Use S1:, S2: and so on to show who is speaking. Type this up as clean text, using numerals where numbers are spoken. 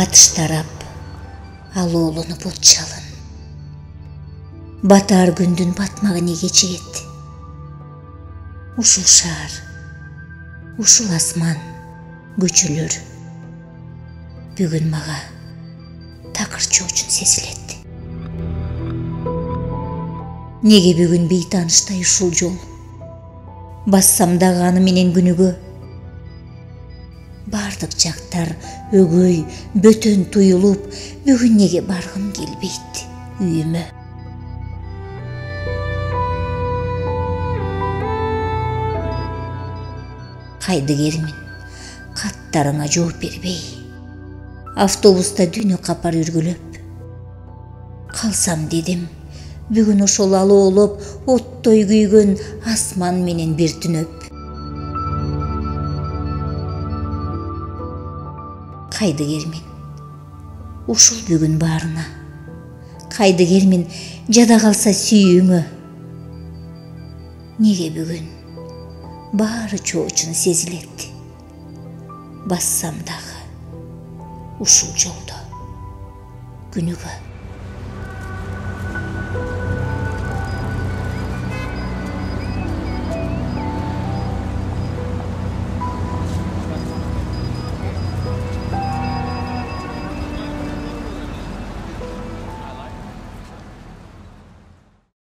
S1: батыш тарап алуулунуп от жалын. Батар күндүн батмагы не кечигет. Ушул шаар, ушул асман, көчөлөр бүгүн мага такыр чоочун сезилет. Неге бүгүн бейтаныштай ушул жол? Бассам дагы аны менен күнүгө. Бардык жактар өгөй, бөтөн туюлуп, бүгүн неге баргым келбейт үйүмө? Кайдыгермин, каттарыңа жооп бербей, автобуста дүйнө капар үргүлөп. Калсам дедим, бүгүн ошол алоолоп, оттой күйгөн асман менен бир түнөп. Кайдыгермин, ушул бүгүн баарына. Кайдыгермин, жада калса сүйүүңө. Неге бүгүн баары чоочун сезилет. Бассам дагы ушул жолдо күнүгө.